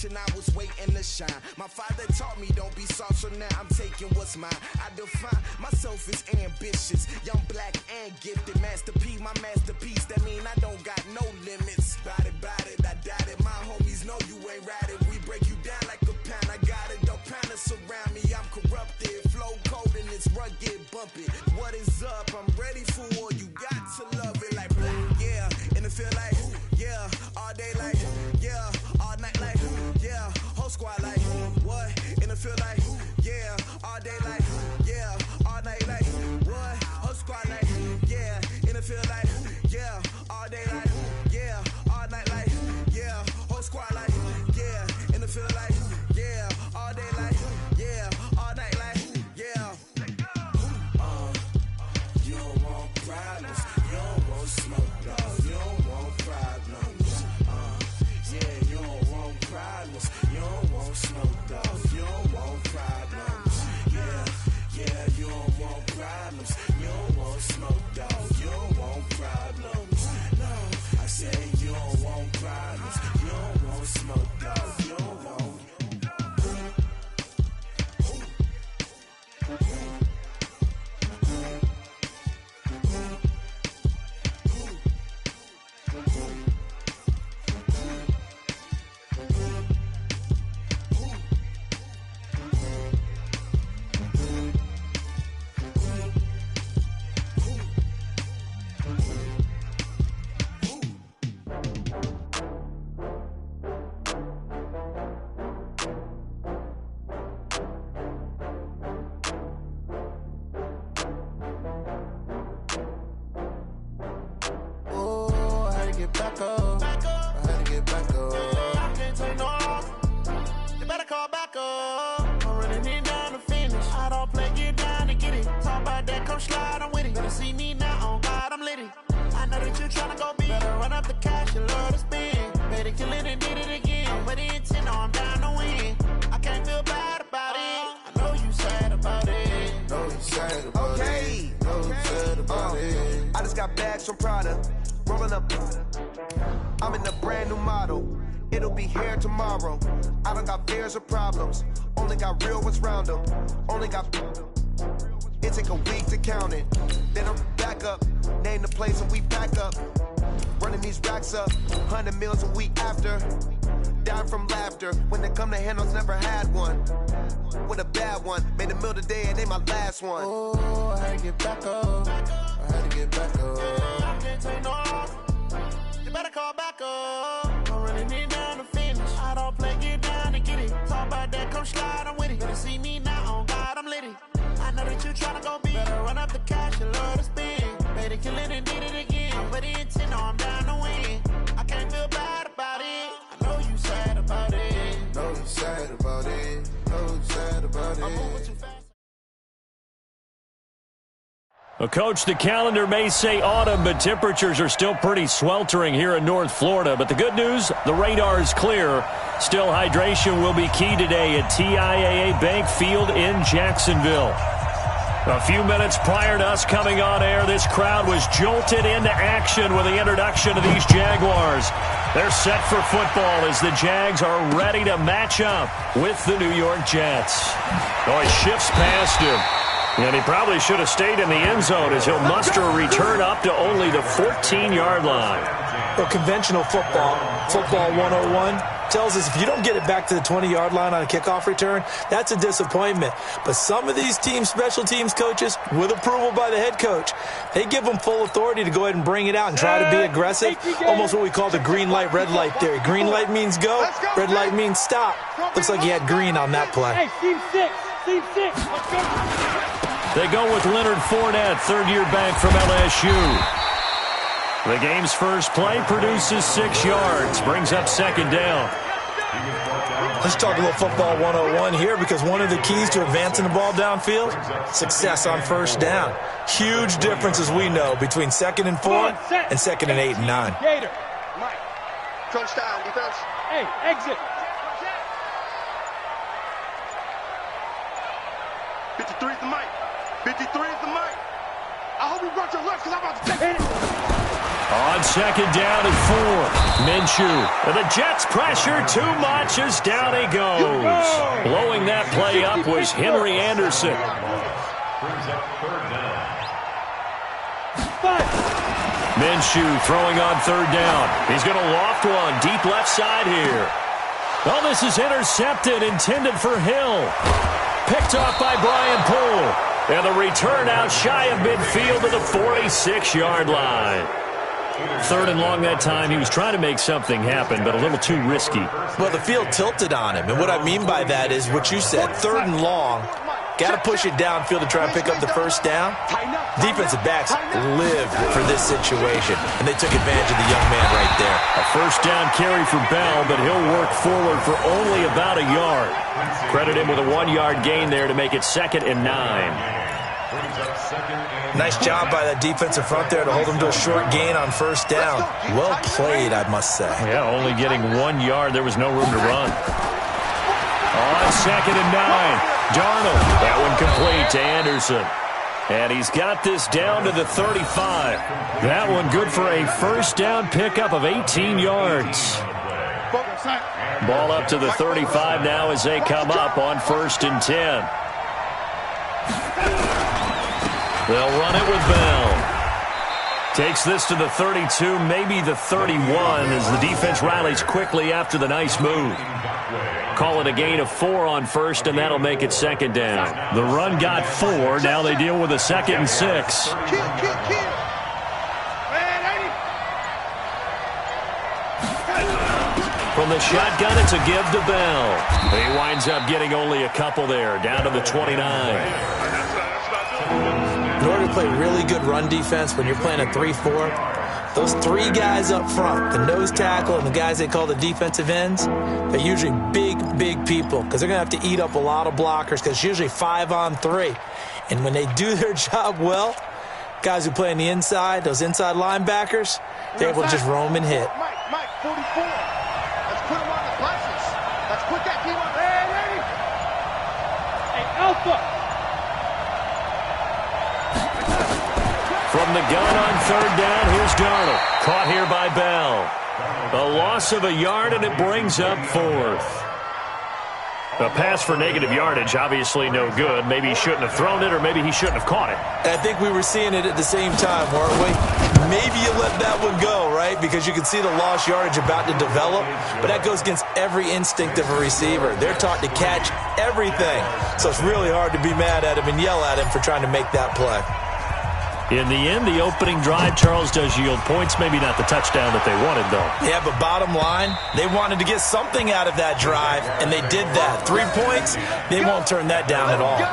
generation, I was waiting to shine. My father taught me don't be soft, so now I'm taking what's mine. I define myself as ambitious, young, black, and gifted. Master P, my masterpiece, that mean I don't got no limits. Bout it, I doubt it. My homies know you ain't ratted. We break you down like a pound. I got it, don't pound to surround me. I'm corrupted, flow cold and it's rugged, bumpy. What is up? I'm ready for war. You got to love it like yeah, and it feel like yeah, all day like yeah, all night like yeah, whole squad like what? And it feel like yeah, all day like yeah, all night like what? Whole squad like yeah, and it feel like yeah, all day like yeah, all night like yeah, whole squad like yeah, and it feel like yeah, all day like yeah, all night like yeah. You don't want problems, you don't want smoke, dog. You don't want problems. Yeah, you don't want problems, you don't want smoke, dog. You don't want problems. Yeah, you don't want problems, you don't want smoke, dog. You don't want problems. No, I say you don't want problems, you don't want smoke, dog. You don't want. Well, Coach, the calendar may say autumn, but temperatures are still pretty sweltering here in North Florida. But the good news, the radar is clear. Still, hydration will be key today at TIAA Bank Field in Jacksonville. A few minutes prior to us coming on air, this crowd was jolted into action with the introduction of these Jaguars. They're set for football as the Jags are ready to match up with the New York Jets. Oh, he shifts past him. And he probably should have stayed in the end zone as he'll muster a return up to only the 14-yard line. Well, conventional football 101, tells us if you don't get it back to the 20-yard line on a kickoff return, that's a disappointment. But some of these special teams coaches, with approval by the head coach, they give them full authority to go ahead and bring it out and try to be aggressive, almost what we call the green light, red light theory. Green light means go, red light means stop. Looks like he had green on that play. Hey, team six, let's go. They go with Leonard Fournette, third-year back from LSU. The game's first play produces 6 yards, brings up second down. Let's talk a little football 101 here, because one of the keys to advancing the ball downfield, success on first down. Huge difference, as we know, between 2nd and 4 and 2nd and 8 and 9. Gator, Mike, crunch down, defense. Hey, exit. 53 is the mic. 53 is the mic. I hope you brought your left because I'm about to take it. On second down and 4. Minshew. And the Jets pressure too much as down he goes. Blowing that play up was Henry Anderson. Minshew throwing on third down. He's going to loft one deep left side here. Oh, this is intercepted, intended for Hill. Picked off by Brian Poole. And the return out shy of midfield to the 46-yard line. Third and long that time. He was trying to make something happen, but a little too risky. Well, the field tilted on him. And what I mean by that is what you said, third and long. Got to push it downfield to try and pick up the first down. Defensive backs lived for this situation, and they took advantage of the young man right there. A first down carry for Bell, but he'll work forward for only about a yard. Credit him with a 1-yard gain there to make it 2nd and 9. Nice job by that defensive front there to hold him to a short gain on first down. Well played, I must say. Yeah, only getting 1 yard. There was no room to run. On 2nd and 9. Darnold. That one complete to Anderson. And he's got this down to the 35. That one good for a first down pickup of 18 yards. Ball up to the 35 now as they come up on 1st and 10. They'll run it with Bell. Takes this to the 32, maybe the 31, as the defense rallies quickly after the nice move. Call it a gain of 4 on 1st, and that'll make it 2nd down. The run got 4. Now they deal with a 2nd and 6. From the shotgun, it's a give to Bell. He winds up getting only a couple there, down to the 29. In order to play really good run defense when you're playing a 3-4, those 3 guys up front, the nose tackle and the guys they call the defensive ends, they're usually big people because they're going to have to eat up a lot of blockers because it's usually 5 on 3. And when they do their job well, guys who play on the inside, those inside linebackers, they're able to just roam and hit. Mike, 44. Let's put him on the buses. Let's put that team on. Ready? Hey, Alpha. From the gun on 3rd down, here's Darnold. Caught here by Bell. A loss of a yard, and it brings up 4th. A pass for negative yardage, obviously no good. Maybe he shouldn't have thrown it, or maybe he shouldn't have caught it. I think we were seeing it at the same time, weren't we? Maybe you let that one go, right? Because you can see the lost yardage about to develop. But that goes against every instinct of a receiver. They're taught to catch everything. So it's really hard to be mad at him and yell at him for trying to make that play. In the end, the opening drive, Charles, does yield points. Maybe not the touchdown that they wanted, though. Yeah, but bottom line, they wanted to get something out of that drive, and they did that. 3 points, they won't turn that down at all.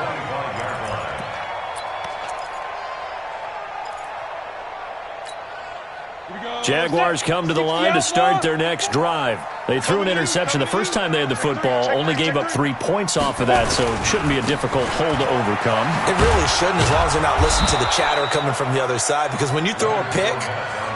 Jaguars come to the line to start their next drive. They threw an interception the first time they had the football, only gave up 3 points off of that, so it shouldn't be a difficult hole to overcome. It really shouldn't, as long as they're not listening to the chatter coming from the other side, because when you throw a pick,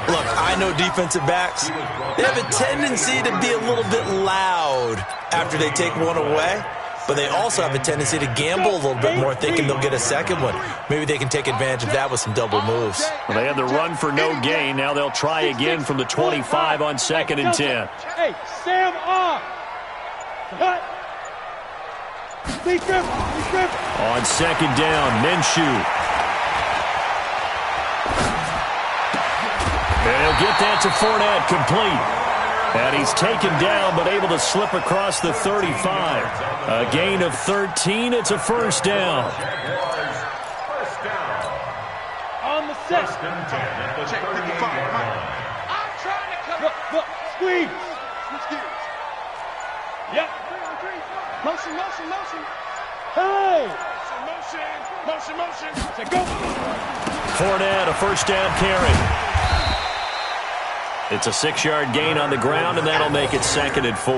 look, I know defensive backs, they have a tendency to be a little bit loud after they take one away. But they also have a tendency to gamble a little bit more, thinking they'll get a second one. Maybe they can take advantage of that with some double moves. Well, they had the run for no gain. Now they'll try again from the 25 on 2nd and 10. Hey, Sam off. Cut. On 2nd down, Minshew. And he'll get that to Fournette, complete. And he's taken down, but able to slip across the 35. A gain of 13. It's a first down. On the set. Check 55. I'm trying to come. Look, squeeze. Yep. Motion. Hey. Motion. Say go. Fournette, a first down carry. It's a 6-yard gain on the ground, and that'll make it 2nd and 4.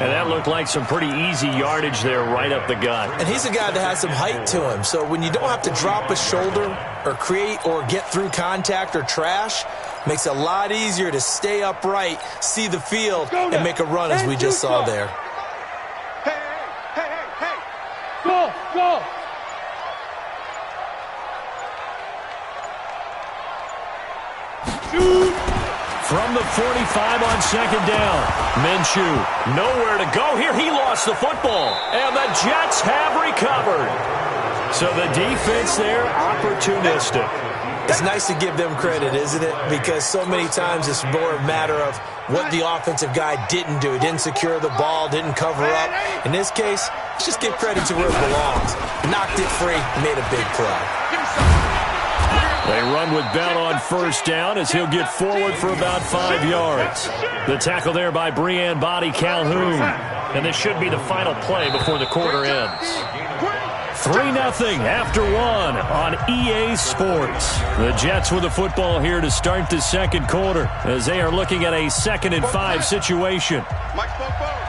And that looked like some pretty easy yardage there right up the gut. And he's a guy that has some height to him, so when you don't have to drop a shoulder or create or get through contact or trash, makes it a lot easier to stay upright, see the field, and make a run as we just saw there. Hey. Go. From the 45 on second down. Minshew, nowhere to go here. He lost the football, and the Jets have recovered. So the defense there, opportunistic. It's nice to give them credit, isn't it? Because so many times it's more a matter of what the offensive guy didn't do. He didn't secure the ball, didn't cover up. In this case, let's just give credit to where it belongs. Knocked it free, made a big play. They run with Bell on first down as he'll get forward for about 5 yards. The tackle there by Breanne Body Calhoun. And this should be the final play before the quarter ends. 3-0 after 1 on EA Sports. The Jets with the football here to start the second quarter as they are looking at a 2nd and 5 situation. Mike spoke forward.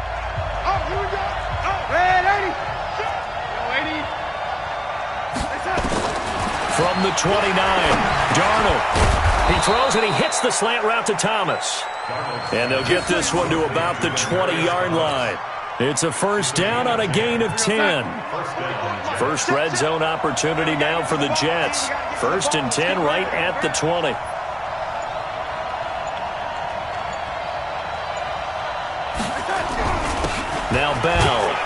Oh, here we go. Oh, red 80. From the 29, Darnold. He throws and he hits the slant route to Thomas. And they'll get this one to about the 20-yard line. It's a first down on a gain of 10. First red zone opportunity now for the Jets. 1st and 10 right at the 20. Now Bell.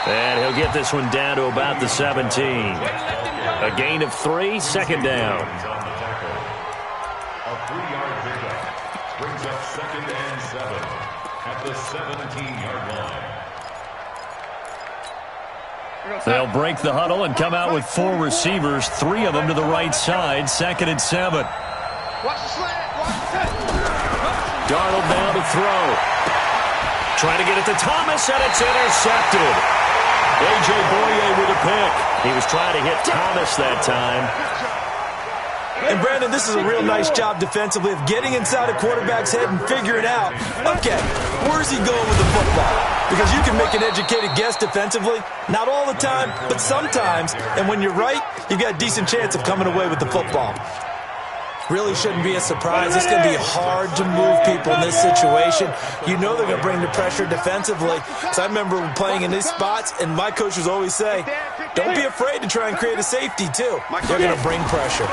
And he'll get this one down to about the 17. A gain of 3, second down. A 3-yard pickup brings up 2nd and 7 at the 17-yard line. They'll break the huddle and come out with 4 receivers, 3 of them to the right side, 2nd and 7. Watch the slant. Watch the Darnold down to throw. Trying to get it to Thomas, and it's intercepted. A.J. Boye with a pick. He was trying to hit Thomas that time. And, Brandon, this is a real nice job defensively of getting inside a quarterback's head and figuring out, okay, where's he going with the football? Because you can make an educated guess defensively. Not all the time, but sometimes. And when you're right, you've got a decent chance of coming away with the football. Really shouldn't be a surprise. It's going to be hard to move people in this situation. You know they're going to bring the pressure defensively. So I remember playing in these spots, and my coaches always say, don't be afraid to try and create a safety, too. They're going to bring pressure.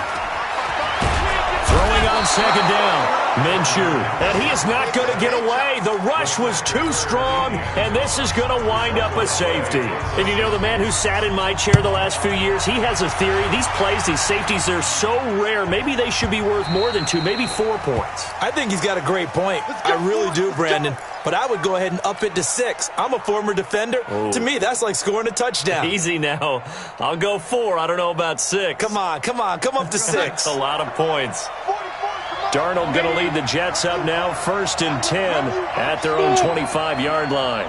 Throwing on second down, Minshew. And he is not going to get away. The rush was too strong, and this is going to wind up a safety. And you know, the man who sat in my chair the last few years, he has a theory. These plays, these safeties, they're so rare. Maybe they should be worth more than 2, maybe 4 points. I think he's got a great point. I really do, Brandon. But I would go ahead and up it to 6. I'm a former defender. Ooh. To me, that's like scoring a touchdown. Easy now. I'll go 4. I don't know about 6. Come on. Come up to 6. That's a lot of points. Darnold going to lead the Jets up now, 1st and 10 at their own 25-yard line.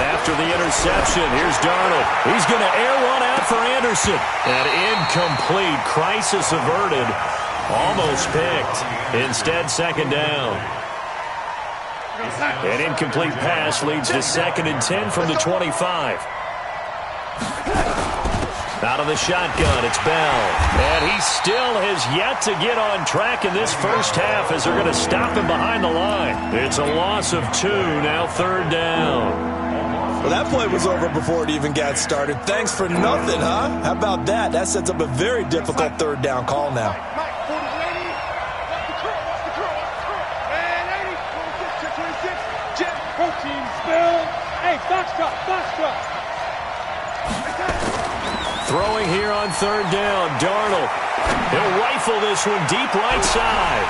After the interception, here's Darnold. He's going to air one out for Anderson. And incomplete. Crisis averted. Almost picked. Instead, 2nd down. An incomplete pass leads to 2nd and 10 from the 25. Out of the shotgun, it's Bell. And he still has yet to get on track in this first half as they're going to stop him behind the line. It's a loss of 2, now 3rd down. Well, that play was over before it even got started. Thanks for nothing, huh? How about that? That sets up a very difficult 3rd down call now. Throwing here on 3rd down, Darnold. He'll rifle this one deep right side.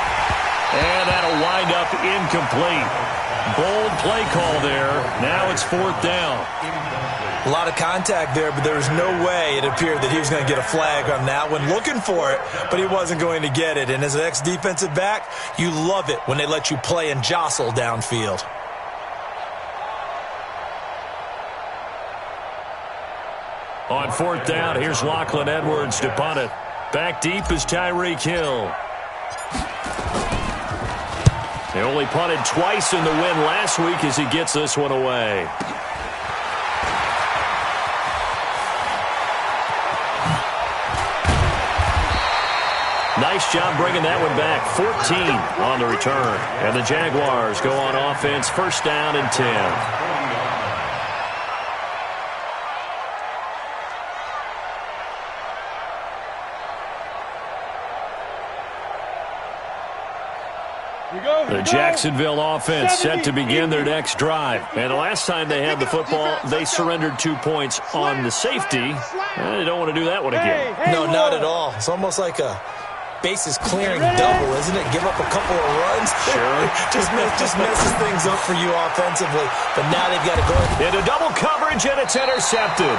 And that'll wind up incomplete. Bold play call there. Now it's 4th down. A lot of contact there, but there was no way it appeared that he was going to get a flag on that one. Looking for it, but he wasn't going to get it. And as an ex-defensive back, you love it when they let you play and jostle downfield. On 4th down, here's Lachlan Edwards to punt it. Back deep is Tyreek Hill. They only punted twice in the win last week as he gets this one away. Nice job bringing that one back. 14 on the return. And the Jaguars go on offense, 1st down and 10. The Jacksonville offense set to begin their next drive. And the last time they had the football, they surrendered 2 points on the safety. They don't want to do that one again. No, not at all. It's almost like a bases clearing double, isn't it? Give up a couple of runs. Sure. just messes things up for you offensively. But now they've got to go into double coverage, and it's intercepted.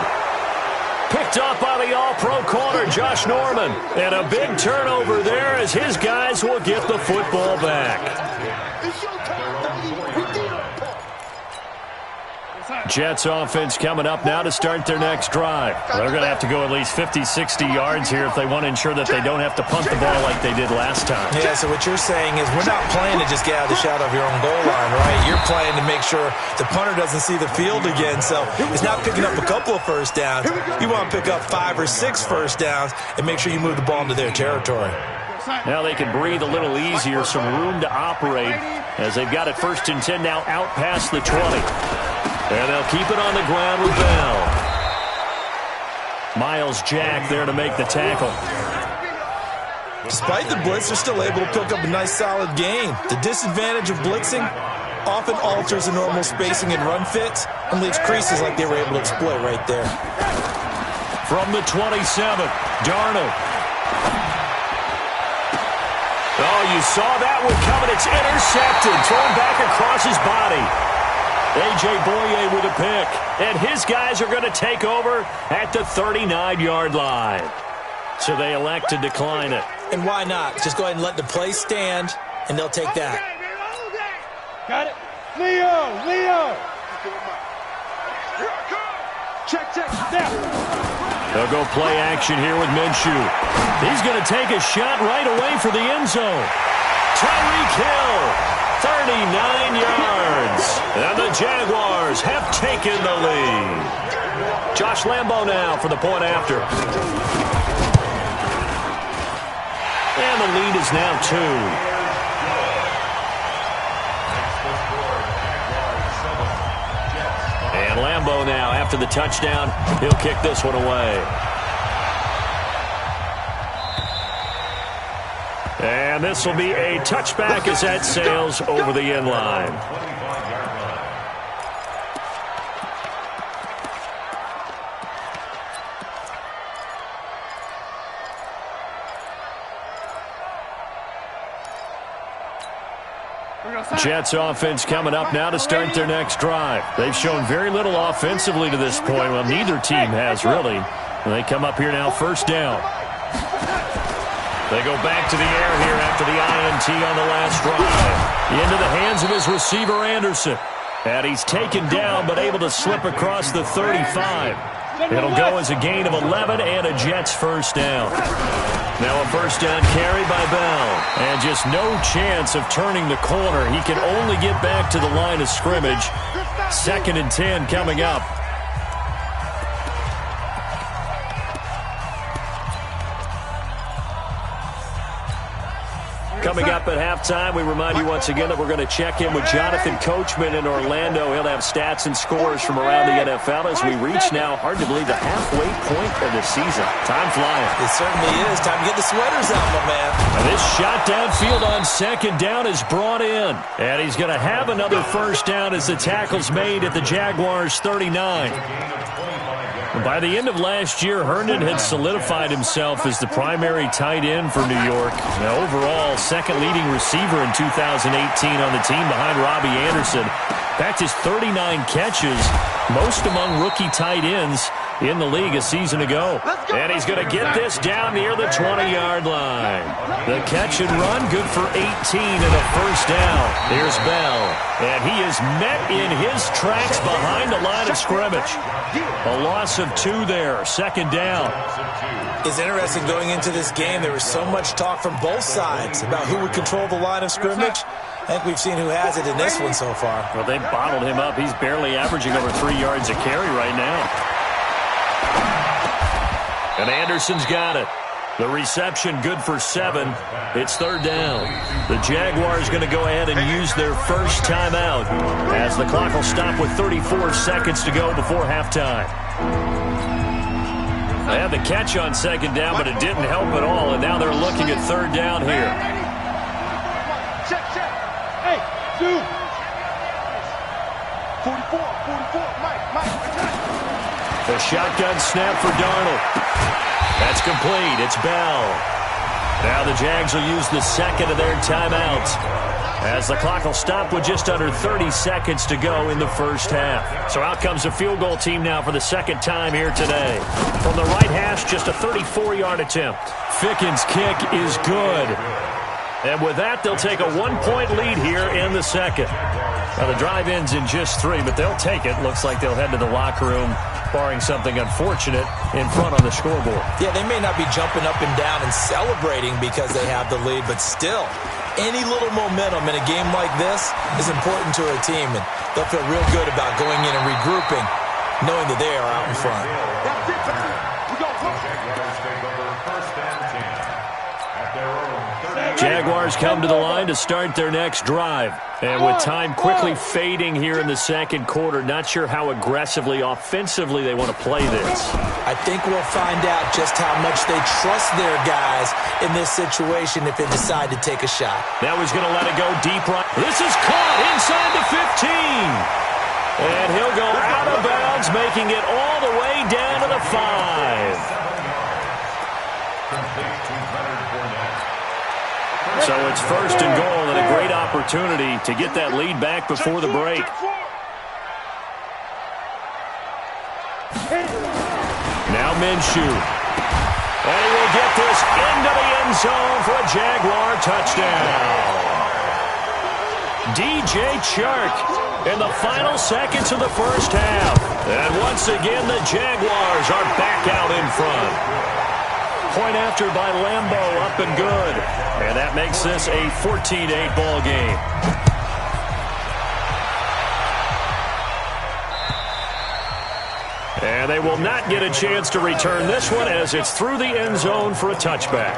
Picked up by the all-pro corner, Josh Norman. And a big turnover there as his guys will get the football back. Jets offense coming up now to start their next drive. They're going to have to go at least 50, 60 yards here if they want to ensure that they don't have to punt the ball like they did last time. Yeah, so what you're saying is we're not playing to just get out of the shadow of your own goal line, right? You're playing to make sure the punter doesn't see the field again. So it's not picking up a couple of first downs. You want to pick up 5 or 6 first downs and make sure you move the ball into their territory. Now they can breathe a little easier, some room to operate as they've got it 1st and 10 now out past the 20. And they'll keep it on the ground with Bell. Miles Jack there to make the tackle. Despite the blitz, they're still able to pick up a nice solid gain. The disadvantage of blitzing often alters the normal spacing and run fits and leaves creases like they were able to exploit right there. From the 27, Darnold. Oh, you saw that one coming. It's intercepted. Thrown back across his body. A.J. Boye with a pick. And his guys are going to take over at the 39-yard line. So they elect to decline it. And why not? Just go ahead and let the play stand, and they'll take that. Got it. Leo. Check. Now. They'll go play action here with Minshew. He's going to take a shot right away for the end zone. Tyreek Hill, 39 yards. And the Jaguars have taken the lead. Josh Lambo now for the point after. And the lead is now 2. And Lambo now, after the touchdown, he'll kick this one away. And this will be a touchback as that sails over the end line. Jets offense coming up now to start their next drive. They've shown very little offensively to this point. Well, neither team has really. And they come up here now 1st down. They go back to the air here after the INT on the last drive. Into the hands of his receiver, Anderson. And he's taken down but able to slip across the 35. It'll go as a gain of 11 and a Jets 1st down. Now a 1st down carry by Bell. And just no chance of turning the corner. He can only get back to the line of scrimmage. 2nd and 10 coming up. Coming up at halftime, we remind you once again that we're going to check in with Jonathan Coachman in Orlando. He'll have stats and scores from around the NFL as we reach now, hard to believe, the halfway point of the season. Time flying. It certainly is. Time to get the sweaters out, my man. And this shot downfield on 2nd down is brought in. And he's going to have another 1st down as the tackle's made at the Jaguars' 39. By the end of last year, Herndon had solidified himself as the primary tight end for New York. Now, overall, 2nd leading receiver in 2018 on the team behind Robbie Anderson. In fact, his 39 catches, most among rookie tight ends in the league a season ago. And he's going to get this down near the 20-yard line. The catch and run, good for 18 and a 1st down. Here's Bell. And he is met in his tracks behind the line of scrimmage. A loss of 2 there, 2nd down. It's interesting going into this game. There was so much talk from both sides about who would control the line of scrimmage. I think we've seen who has it in this one so far. Well, they bottled him up. He's barely averaging over 3 yards a carry right now. And Anderson's got it. The reception good for 7. It's 3rd down. The Jaguars going to go ahead and use their first timeout as the clock will stop with 34 seconds to go before halftime. They had the catch on 2nd down, but it didn't help at all, and now they're looking at 3rd down here. Check. 2. 44, Mike. The shotgun snap for Darnold. That's complete. It's Bell. Now the Jags will use the second of their timeouts, as the clock will stop with just under 30 seconds to go in the first half. So out comes a field goal team now for the second time here today. From the right hash, just a 34-yard attempt. Ficken's kick is good. And with that, they'll take a 1-point lead here in the second. Now, the drive ends in just 3, but they'll take it. Looks like they'll head to the locker room, barring something unfortunate, in front on the scoreboard. Yeah, they may not be jumping up and down and celebrating because they have the lead, but still, any little momentum in a game like this is important to a team, and they'll feel real good about going in and regrouping, knowing that they are out in front. Jaguars come to the line to start their next drive. And with time quickly fading here in the second quarter, not sure how aggressively, offensively they want to play this. I think we'll find out just how much they trust their guys in this situation if they decide to take a shot. Now he's going to let it go deep right. This is caught inside the 15. And he'll go out of bounds, making it all the way down to the 5. So it's first and goal, and a great opportunity to get that lead back before the break. Now Minshew. And he will get this into the end zone for a Jaguar touchdown. DJ Chark in the final seconds of the first half. And once again, the Jaguars are back out in front. Point after by Lambeau, up and good. And that makes this a 14-8 ball game. And they will not get a chance to return this one as it's through the end zone for a touchback.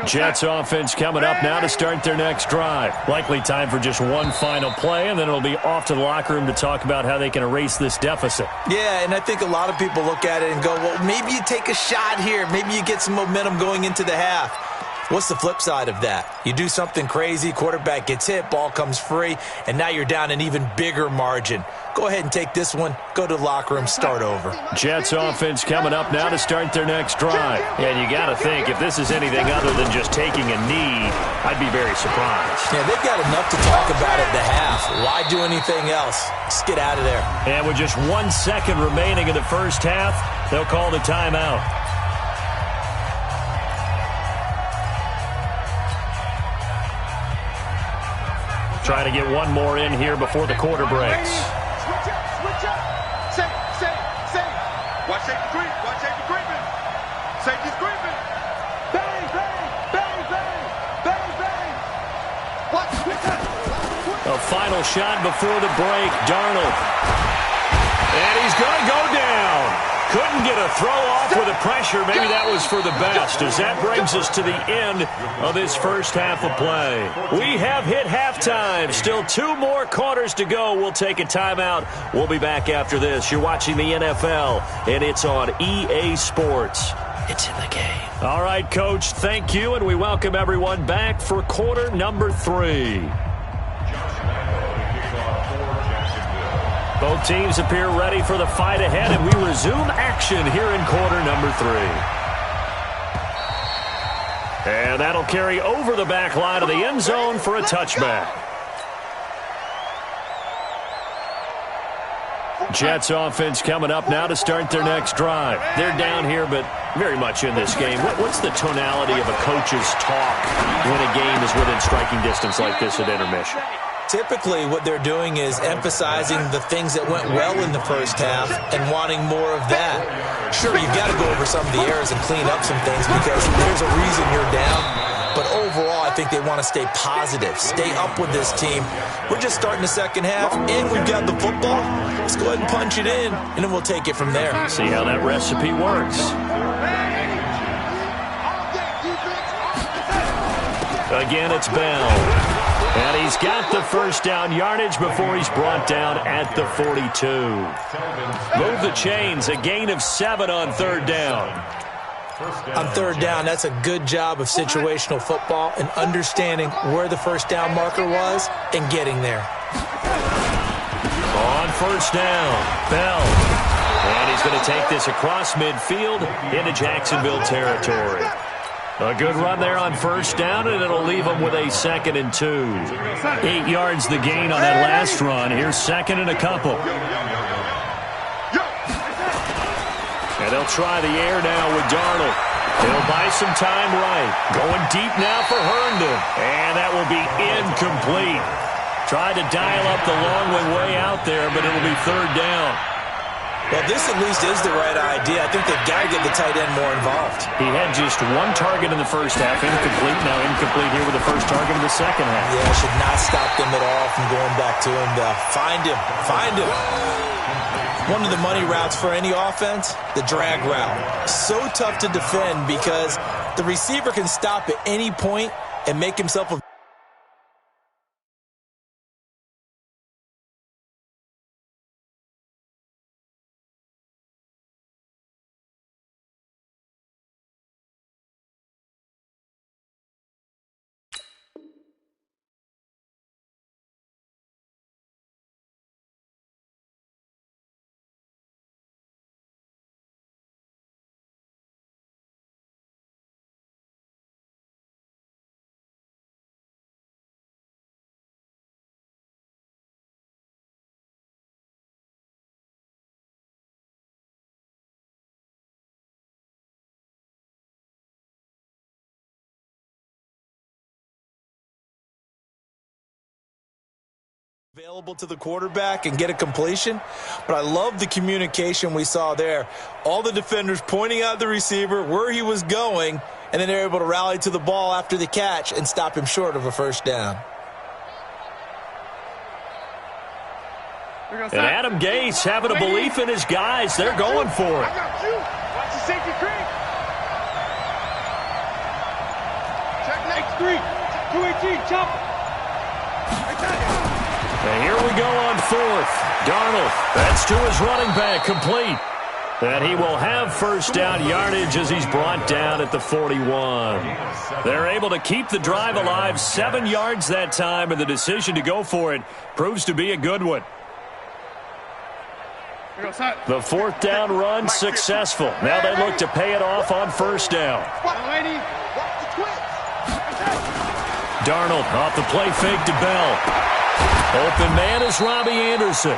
Jets offense coming up now to start their next drive. Likely time for just one final play, and then it'll be off to the locker room to talk about how they can erase this deficit. Yeah, and I think a lot of people look at it and go, well, maybe you take a shot here. Maybe you get some momentum going into the half. What's the flip side of that? You do something crazy, quarterback gets hit, ball comes free, and now you're down an even bigger margin. Go ahead and take this one, go to the locker room, start over. Jets offense coming up now to start their next drive. And you got to think, if this is anything other than just taking a knee, I'd be very surprised. Yeah, they've got enough to talk about at the half. Why do anything else? Just get out of there. And with just 1 second remaining in the first half, they'll call the timeout. Trying to get one more in here before the quarter breaks. Switch up. Say. Watch safety creep. Watch safety creeping. Safety's creeping. Bang. Watch. A final shot before the break. Darnold. And he's going to go down. Couldn't get a throw off with the pressure. Maybe that was for the best, as that brings us to the end of this first half of play. We have hit halftime. Still 2 more quarters to go. We'll take a timeout. We'll be back after this. You're watching the NFL, and it's on EA Sports. It's in the game. All right, Coach, thank you, and we welcome everyone back for quarter number 3. Both teams appear ready for the fight ahead, and we resume action here in quarter number 3. And that'll carry over the back line of the end zone for a touchback. Jets offense coming up now to start their next drive. They're down here, but very much in this game. What's the tonality of a coach's talk when a game is within striking distance like this at intermission? Typically, what they're doing is emphasizing the things that went well in the first half and wanting more of that. Sure, you've got to go over some of the errors and clean up some things because there's a reason you're down. But overall, I think they want to stay positive, stay up with this team. We're just starting the second half, and we've got the football. Let's go ahead and punch it in, and then we'll take it from there. See how that recipe works. Again, it's Bell. And he's got the first down yardage before he's brought down at the 42. Move the chains, a gain of 7 on third down. On third down, that's a good job of situational football and understanding where the first down marker was and getting there. On first down, Bell. And he's going to take this across midfield into Jacksonville territory. A good run there on first down, and it'll leave them with a 2nd and 2. 8 yards the gain on that last run. Here's 2nd and a couple. And they'll try the air now with Darnold. He'll buy some time right. Going deep now for Herndon. And that will be incomplete. Tried to dial up the long one way out there, but it'll be third down. Well, this at least is the right idea. I think they've got to get the tight end more involved. He had just 1 target in the first half, incomplete. Now incomplete here with the first target in the second half. Yeah, should not stop them at all from going back to him. Find him. Find him. One of the money routes for any offense, the drag route. So tough to defend because the receiver can stop at any point and make himself a available to the quarterback and get a completion, but I love the communication we saw there. All the defenders pointing out the receiver, where he was going, and then they're able to rally to the ball after the catch and stop him short of a first down. And Adam Gase having a belief in his guys. They're going for it. Watch the safety creep. Check next 3. 218, chop. And here we go on 4th. Darnold, that's to his running back, complete. And he will have first down yardage as he's brought down at the 41. They're able to keep the drive alive, 7 yards that time, and the decision to go for it proves to be a good one. The 4th down run successful. Now they look to pay it off on first down. Darnold off the play fake to Bell. Open man is Robbie Anderson.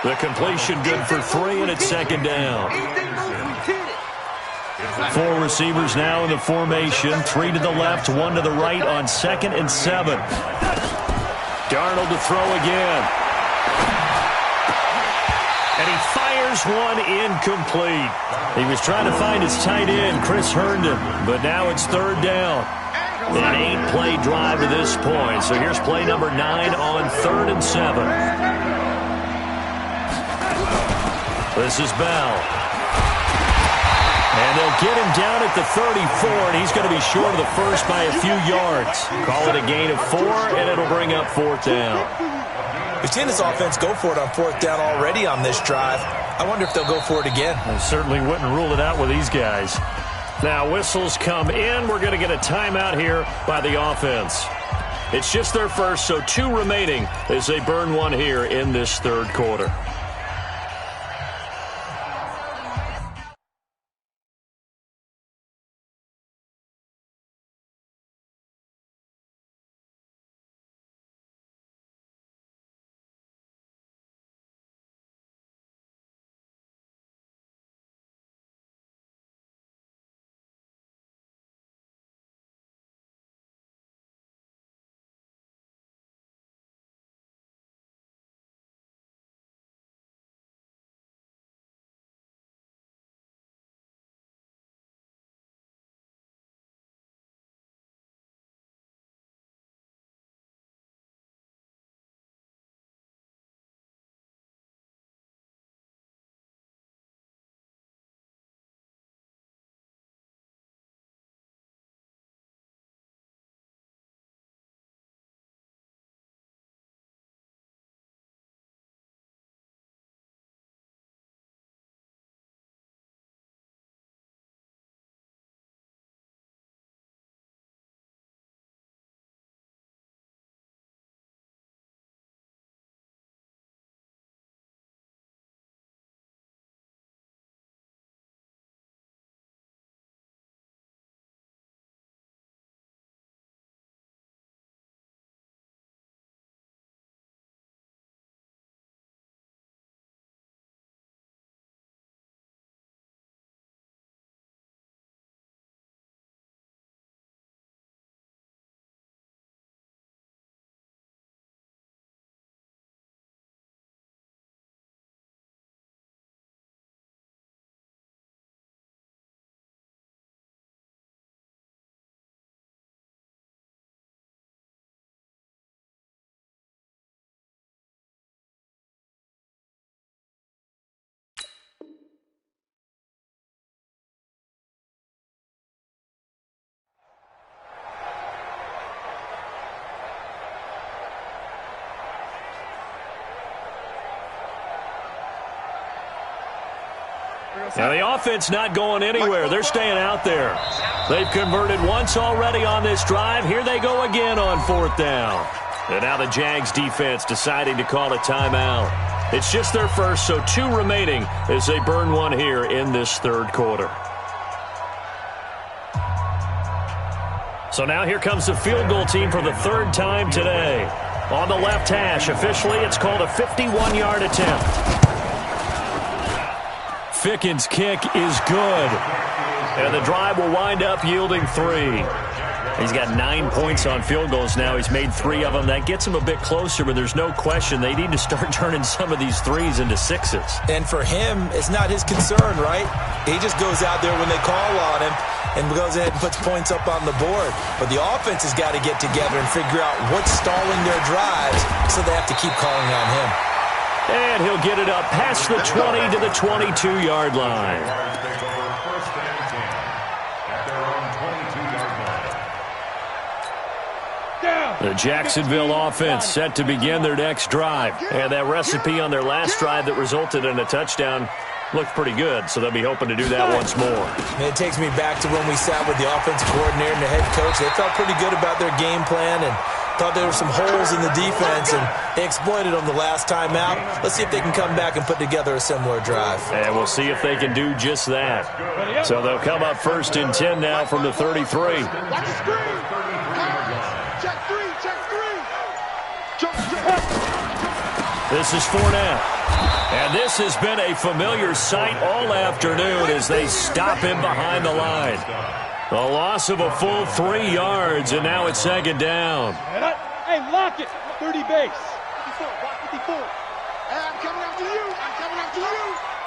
The completion good for 3, and it's 2nd down. 4 receivers now in the formation. 3 to the left, 1 to the right on 2nd and 7. Darnold to throw again. And he fires one incomplete. He was trying to find his tight end, Chris Herndon, but now it's 3rd down. An 8-play drive to this point. So here's play number 9 on 3rd and 7. This is Bell. And they'll get him down at the 34, and he's going to be short of the first by a few yards. Call it a gain of 4, and it'll bring up 4th down. We've seen this offense go for it on 4th down already on this drive. I wonder if they'll go for it again. I certainly wouldn't rule it out with these guys. Now whistles come in. We're going to get a timeout here by the offense. It's just their first, so 2 remaining as they burn one here in this 3rd quarter. Now the offense not going anywhere. They're staying out there. They've converted once already on this drive. Here they go again on 4th down. And now the Jags defense deciding to call a timeout. It's just their first, so 2 remaining as they burn one here in this 3rd quarter. So now here comes the field goal team for the 3rd time today. On the left hash, officially it's called a 51-yard attempt. Ficken's kick is good. And the drive will wind up yielding 3. He's got 9 points on field goals now. He's made 3 of them. That gets him a bit closer, but there's no question they need to start turning some of these 3s into 6s. And for him, it's not his concern, right? He just goes out there when they call on him and goes ahead and puts points up on the board. But the offense has got to get together and figure out what's stalling their drives, so they have to keep calling on him. And he'll get it up past the 20 to the 22-yard line. The Jacksonville offense set to begin their next drive. And that recipe on their last drive that resulted in a touchdown looked pretty good, so they'll be hoping to do that once more. And it takes me back to when we sat with the offensive coordinator and the head coach. They felt pretty good about their game plan and thought there were some holes in the defense, and they exploited them the last time out. Let's see if they can come back and put together a similar drive. And we'll see if they can do just that. So they'll come up 1st and 10 now from the 33. Watch the screen. Check 3. This is Fournette. And this has been a familiar sight all afternoon as they stop him behind the line. A loss of a full 3 yards, and now it's 2nd down. Hey, lock it. 30 base. 54. Hey, I'm coming after you.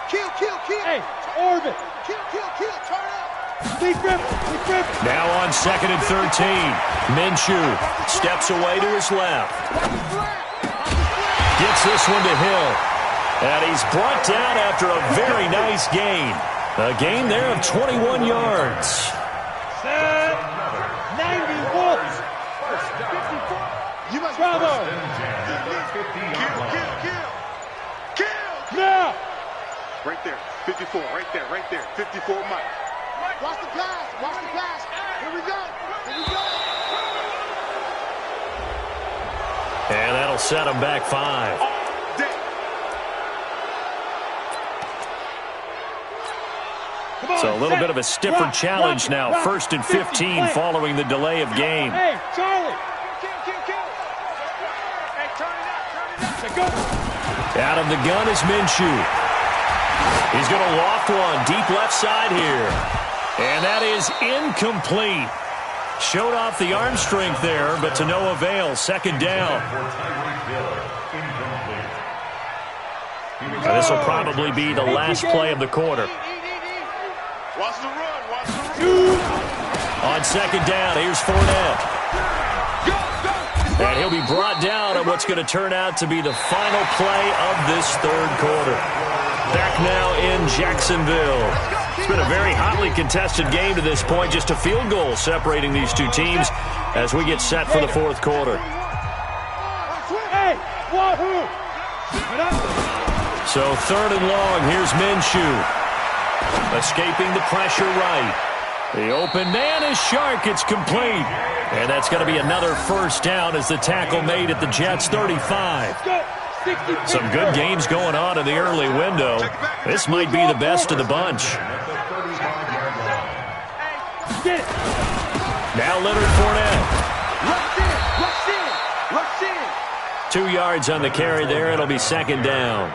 Kill. Hey, orbit. Kill. Turn up. Big grip. Now on 2nd and 13. Minshew steps away to his left. Gets this one to Hill. And he's brought down after a very nice gain. A gain there of 21 yards. 91. You must bravo. Kill. Now. Right there. 54. Right there. 54 Mike. Watch the pass. Here we go. And that'll set him back 5. So a little bit of a stiffer challenge now. 1st and 15 following the delay of game. Hey, Charlie. Out of the gun is Minshew. He's going to loft one deep left side here. And that is incomplete. Showed off the arm strength there, but to no avail. 2nd down. This will probably be the last play of the quarter. Watch the run. On 2nd down, here's Fournette. And he'll be brought down on what's going to turn out to be the final play of this 3rd quarter. Back now in Jacksonville. It's been a very hotly contested game to this point. Just a field goal separating these 2 teams as we get set for the 4th quarter. So 3rd and long, here's Minshew. Escaping the pressure right. The open man is Shark. It's complete. And that's going to be another 1st down as the tackle made at the Jets' 35. Some good games going on in the early window. This might be the best of the bunch. Now Leonard Fournette. 2 yards on the carry there. It'll be 2nd down.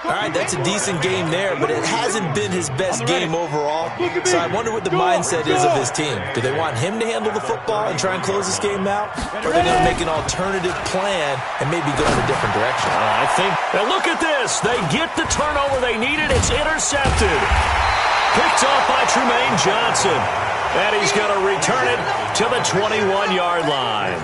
All right, that's a decent game there, but it hasn't been his best game overall. So I wonder what the mindset is of his team. Do they want him to handle the football and try and close this game out? Or are they going to make an alternative plan and maybe go in a different direction? I think. Now look at this. They get the turnover they needed. It's intercepted. Picked off by Trumaine Johnson. And he's going to return it to the 21-yard line.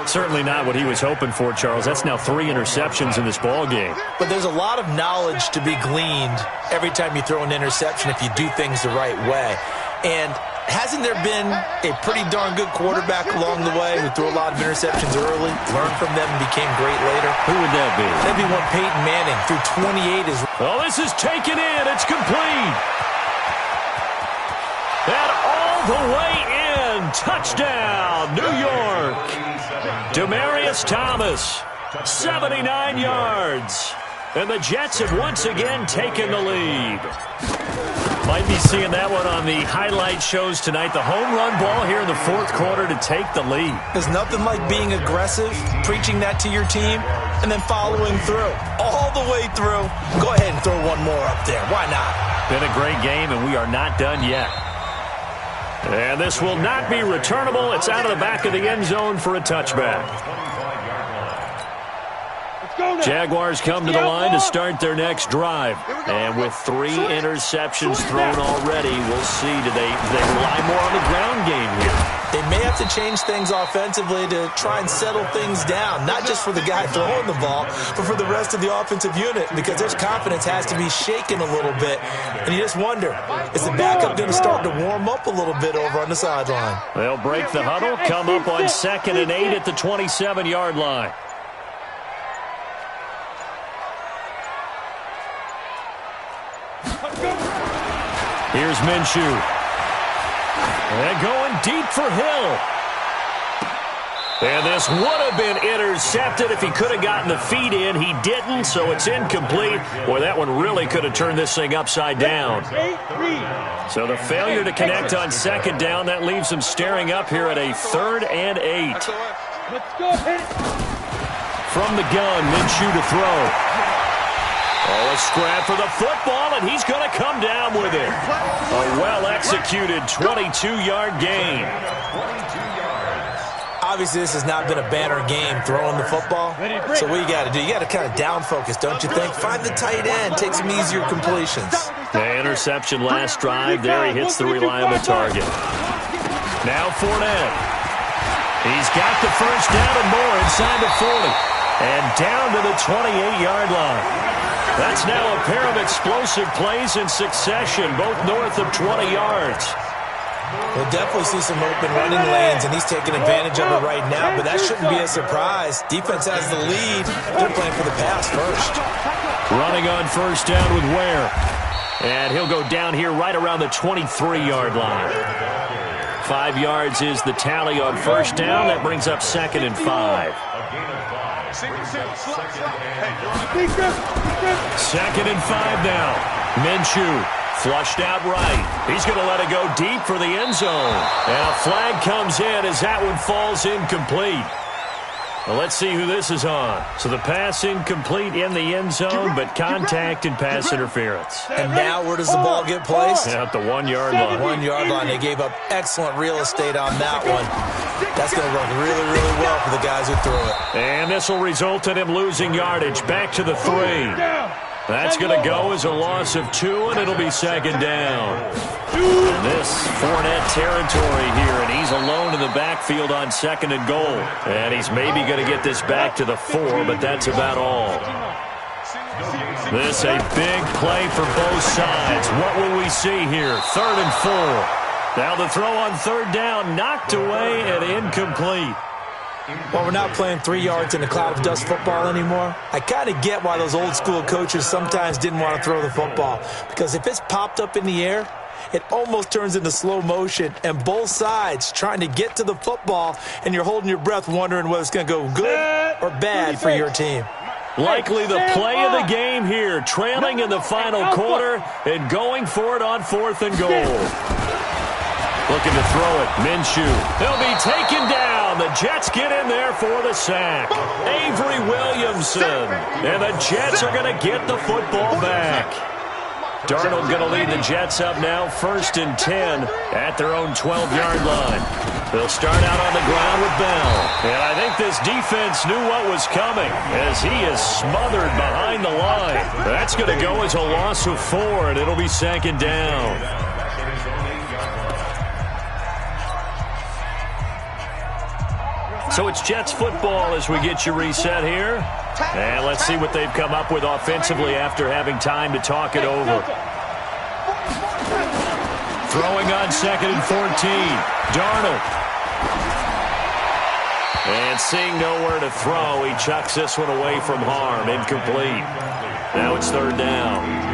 Certainly not what he was hoping for, Charles. That's now 3 interceptions in this ball game. But there's a lot of knowledge to be gleaned every time you throw an interception if you do things the right way. And Hasn't there been a pretty darn good quarterback along the way who threw a lot of interceptions early, learned from them, and became great later? Who would that be? That'd be one Peyton Manning. Threw 28 as... Oh, this is taken in. It's complete. And all the way in. Touchdown, New York. Demaryius Thomas, 79 yards. And the Jets have once again taken the lead. Might be seeing that one on the highlight shows tonight. The home run ball here in the fourth quarter to take the lead. There's nothing like being aggressive, preaching that to your team, and then following through. All the way through. Go ahead and throw one more up there. Why not? Been a great game, and we are not done yet. And this will not be returnable. It's out of the back of the end zone for a touchback. Jaguars come to the line to start their next drive. And with 3 interceptions thrown already, we'll see. Do they rely more on the ground game here? They may have to change things offensively to try and settle things down, not just for the guy throwing the ball, but for the rest of the offensive unit, because their confidence has to be shaken a little bit. And you just wonder, is the backup going to start to warm up a little bit over on the sideline? They'll break the huddle, come up on 2nd and 8 at the 27-yard line. Here's Minshew. And going deep for Hill. And this would have been intercepted if he could have gotten the feet in. He didn't, so it's incomplete. Boy, that one really could have turned this thing upside down. So the failure to connect on 2nd down, that leaves him staring up here at a 3rd and 8. From the gun, Minshew to throw. Oh, a scrap for the football, and he's going to come down with it. A well-executed 22-yard gain. Obviously, this has not been a banner game throwing the football. So what you got to do? You got to kind of down focus, don't you think? Find the tight end, take some easier completions. The interception last drive. There he hits the reliable target. Now Fournette. He's got the first down and more inside the 40. And down to the 28-yard line. That's now a pair of explosive plays in succession, both north of 20 yards. We'll definitely see some open running lanes, and he's taking advantage of it right now, but that shouldn't be a surprise. Defense has the lead. They're playing for the pass first. Running on first down with Ware. And he'll go down here right around the 23-yard line. 5 yards is the tally on first down. That brings up 2nd and 5. 2nd and 5 now. Minshew flushed out right. He's going to let it go deep for the end zone. And a flag comes in as that one falls incomplete. Well, let's see who this is on. So the pass incomplete in the end zone, but contact and pass interference. And now where does the ball get placed? At the 1-yard line. 1-yard line. They gave up excellent real estate on that one. That's going to work really, really well for the guys who threw it. And this will result in him losing yardage. Back to the 3. That's going to go as a loss of 2, and it'll be 2nd down. And this Fournette territory here, and he's alone in the backfield on 2nd and goal. And he's maybe going to get this back to the 4, but that's about all. This a big play for both sides. What will we see here? 3rd and 4. Now the throw on 3rd down, knocked away and incomplete. Well, we're not playing 3 yards in a cloud of dust football anymore. I kind of get why those old school coaches sometimes didn't want to throw the football. Because if it's popped up in the air, it almost turns into slow motion. And both sides trying to get to the football, and you're holding your breath wondering whether it's going to go good or bad for your team. Likely the play of the game here. Trailing in the final quarter and going for it on 4th and goal. Looking to throw it. Minshew. He'll be taken down. The Jets get in there for the sack. Avery Williamson. And the Jets are going to get the football back. Darnold going to lead the Jets up now 1st and 10 at their own 12-yard line. They'll start out on the ground with Bell. And I think this defense knew what was coming as he is smothered behind the line. That's going to go as a loss of 4, and it'll be 2nd down. So it's Jets football as we get you reset here. And let's see what they've come up with offensively after having time to talk it over. Throwing on 2nd and 14. Darnold. And seeing nowhere to throw, he chucks this one away from harm. Incomplete. Now it's 3rd down.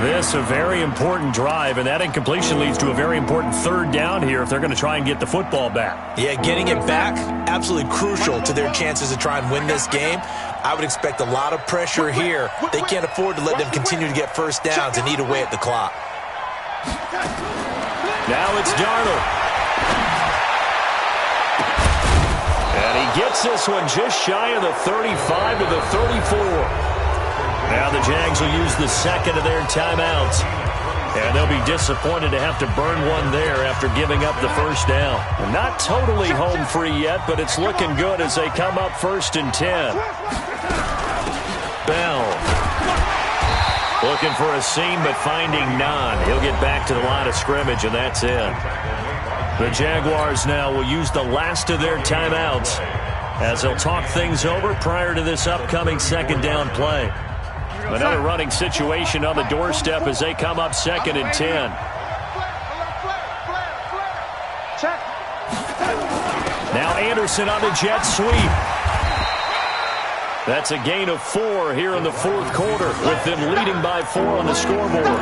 This a very important drive, and that incompletion leads to a very important 3rd down here if they're going to try and get the football back. Yeah, getting it back, absolutely crucial to their chances to try and win this game. I would expect a lot of pressure here. They can't afford to let them continue to get first downs and eat away at the clock. Now it's Darnold. And he gets this one just shy of the 35 to the 34. Now the Jags will use the 2nd of their timeouts. And they'll be disappointed to have to burn one there after giving up the 1st down. Not totally home free yet, but it's looking good as they come up 1st and 10. Bell. Looking for a seam, but finding none. He'll get back to the line of scrimmage, and that's it. The Jaguars now will use the last of their timeouts as they'll talk things over prior to this upcoming 2nd down play. Another running situation on the doorstep as they come up 2nd and 10. Now Anderson on the jet sweep. That's a gain of 4 here in the 4th quarter, with them leading by 4 on the scoreboard.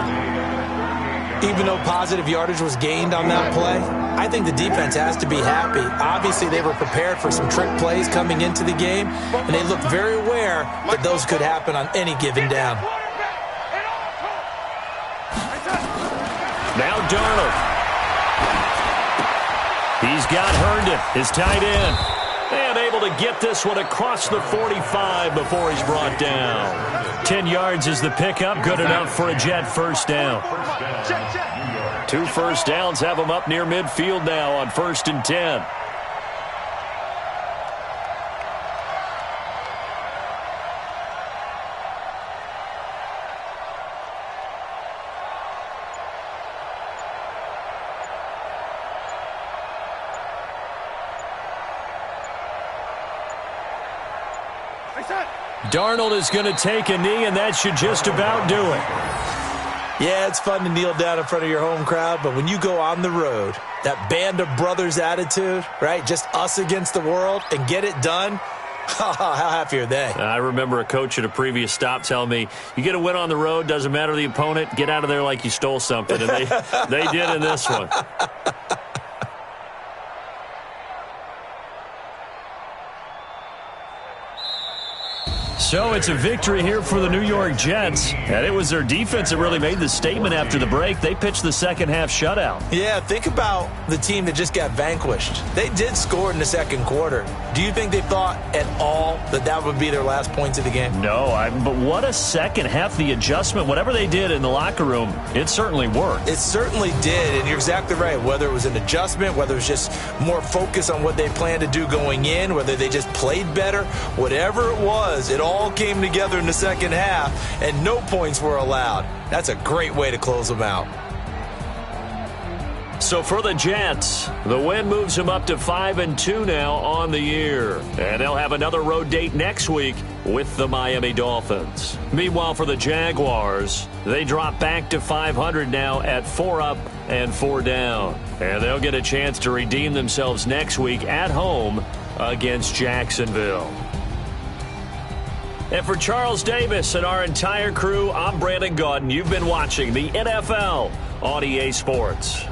Even though positive yardage was gained on that play, I think the defense has to be happy. Obviously, they were prepared for some trick plays coming into the game, and they looked very aware that those could happen on any given down. Now Darnold. He's got Herndon, his tight end, and able to get this one across the 45 before he's brought down. 10 yards is the pickup, good enough for a Jet 1st down. 2 first downs have them up near midfield now on 1st and 10. Darnold is going to take a knee, and that should just about do it. Yeah, it's fun to kneel down in front of your home crowd, but when you go on the road, that band of brothers attitude, right, just us against the world, and get it done, how happy are they? I remember a coach at a previous stop telling me, you get a win on the road, doesn't matter the opponent, get out of there like you stole something, and they did in this one. So it's a victory here for the New York Jets, and it was their defense that really made the statement after the break. They pitched the second-half shutout. Yeah, think about the team that just got vanquished. They did score in the 2nd quarter. Do you think they thought at all that that would be their last points of the game? No, but what a second half. The adjustment, whatever they did in the locker room, it certainly worked. It certainly did, and you're exactly right. Whether it was an adjustment, whether it was just more focus on what they planned to do going in, whether they just played better, whatever it was, it all came together in the 2nd half, and no points were allowed. That's a great way to close them out. So for the Jets, the win moves them up to 5-2 now on the year. And they'll have another road date next week with the Miami Dolphins. Meanwhile, for the Jaguars, they drop back to 500 now at 4 up and 4 down. And they'll get a chance to redeem themselves next week at home against Jacksonville. And for Charles Davis and our entire crew, I'm Brandon Gaudin. You've been watching the NFL on EA Sports.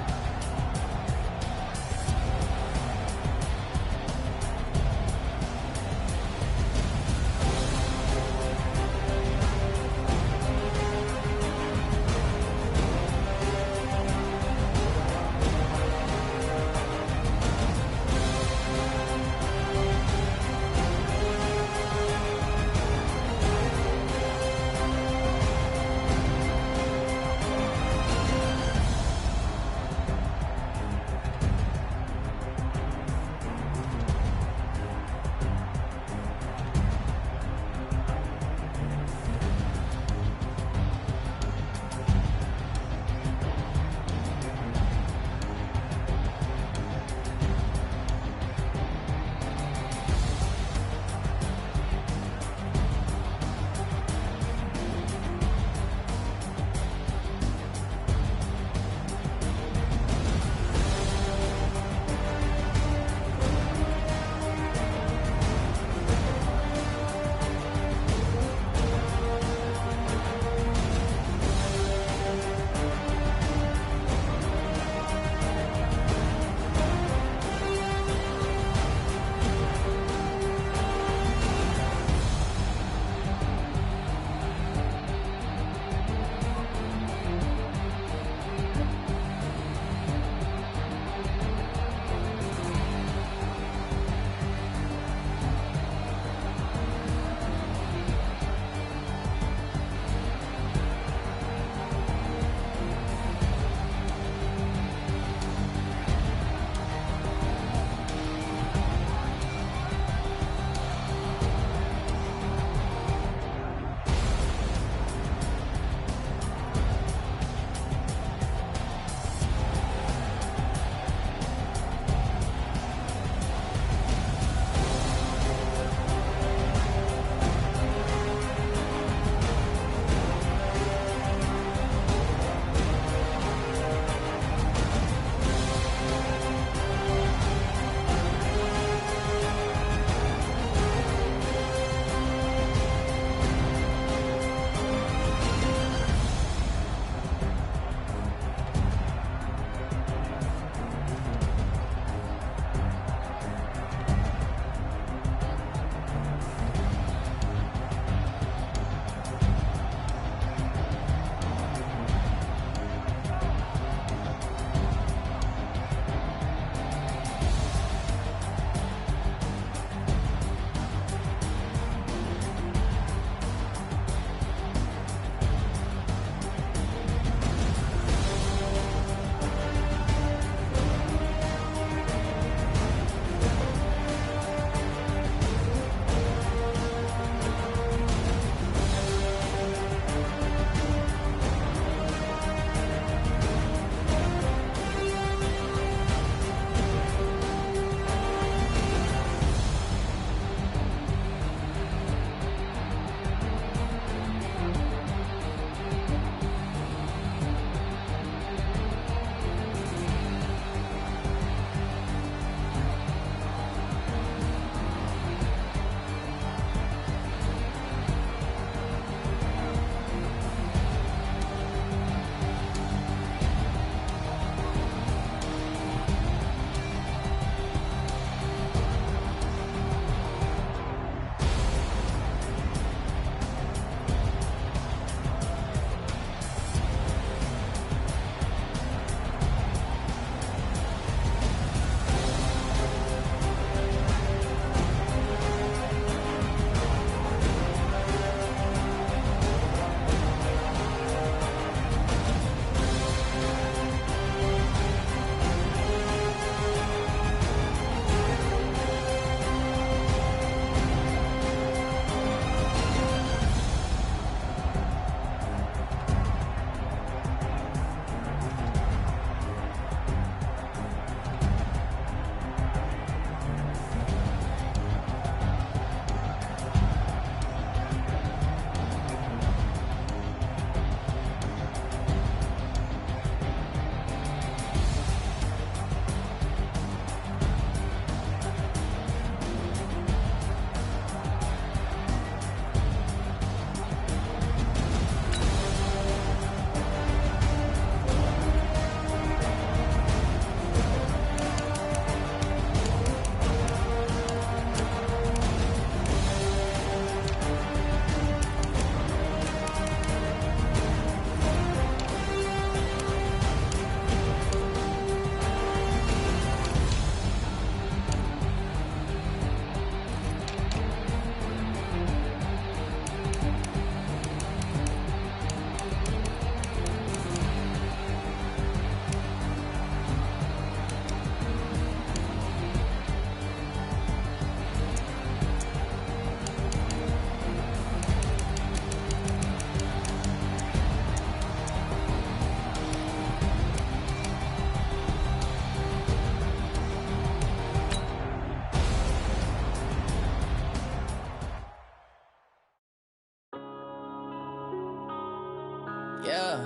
Yeah.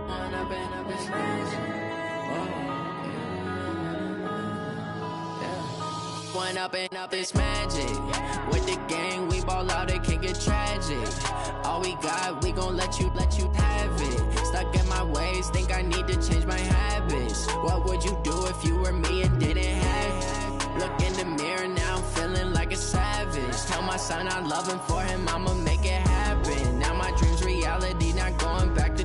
When I've been up this magic. When up this magic. With the gang, we ball out, it can get tragic. All we got, we gon' let you have it. Stuck in my ways, think I need to change my habits. What would you do if you were me and didn't have it? Look in the mirror, now I'm feeling like a savage. Tell my son I love him, for him I'ma make it happen. Now my dream's reality, not going back to.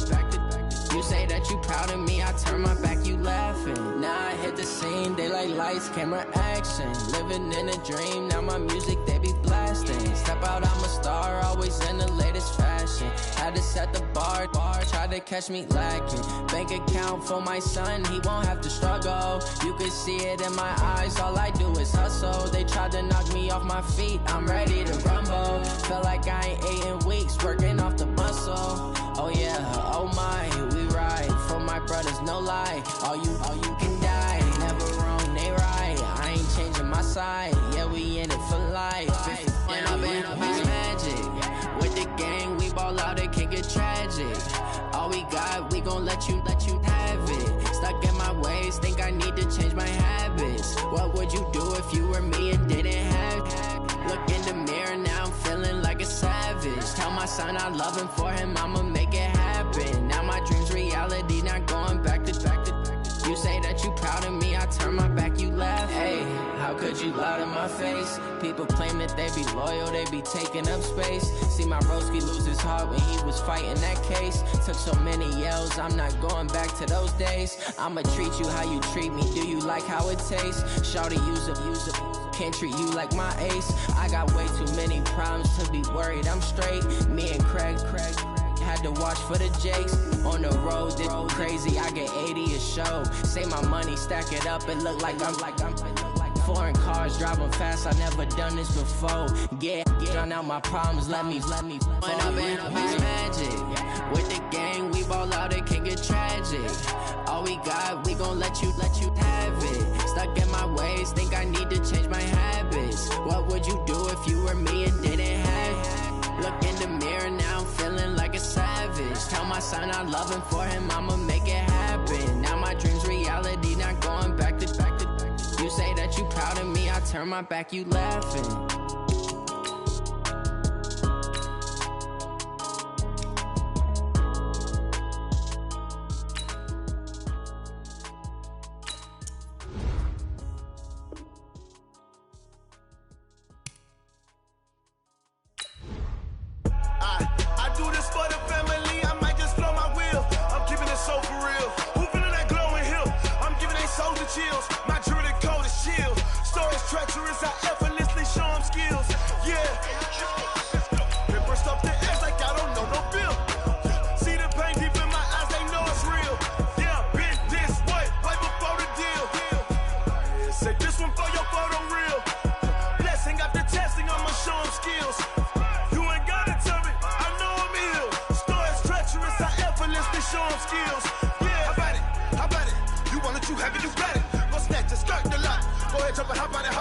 You say that you proud of me, I turn my back, you laughing. Now I hit the scene, they like lights, camera, action. Living in a dream, now my music, they be blasting. Step out, I'm a star, always in the latest fashion. Had to set the bar, try to catch me lacking. Bank account for my son, he won't have to struggle. You can see it in my eyes, all I do is hustle. They tried to knock me off my feet, I'm ready to rumble. Felt like I ain't ate in weeks, working off the muscle. Oh yeah, oh my, we ride for my brothers, no lie. All you can die, never wrong, they right. I ain't changing my side, yeah, we in it for life. When I've been up this magic. With the gang, we ball out, it can get tragic. All we got, we gon' let you have it. Stuck in my ways, think I need to change my habits. What would you do if you were me and didn't have it? Look in the mirror, now I'm feeling like a savage. Tell my son I love him, for him I'ma make it happen. Now my dream's reality, not going back to. You say that you proud of me, I turn my back, you laugh. Hey, how could you lie to my face? People claim that they be loyal, they be taking up space. See my broski lose his heart when he was fighting that case. Took so many yells, I'm not going back to those days. I'ma treat you how you treat me, do you like how it tastes? Shawty, use up, can't treat you like my ace. I got way too many problems to be worried, I'm straight. Me and Craig had to watch for the Jakes. On the road, this crazy, I get 80 a show. Say my money, stack it up, it look like I'm foreign cars, driving fast, I never done this before. Yeah, drown out my problems, let me. When I've been up this magic. With the gang, we ball out, it can get tragic. All we got, we gon' let you have it. Stuck in my ways, think I need to change my habits. What would you do if you were me and didn't have it? Look in the mirror, now I'm feeling like a savage. Tell my son I love him, for him I'ma make it happen. Now my dream's reality, not going back to. You say that you proud of me, I turn my back, you laughing. I do this for the family, I might just blow my wheel. I'm keeping it so for real. Who feeling that glowing hill? I'm giving they soldier chills. My jewelry coat is shield. Stories treacherous, I effortlessly show them skills. Yeah. Been burst up the edge like I don't know no bill. See the pain deep in my eyes, they know it's real. Yeah, been this way, right before the deal. Say this one for your photo real. Blessing after testing, I'ma show them skills. You ain't gotta tell me, I know I'm ill. Stories treacherous, I effortlessly show them skills. Yeah, how about it? You want it, you have it, you got it. Go snatch it, skirt the lot. Go ahead, jump and hop on it.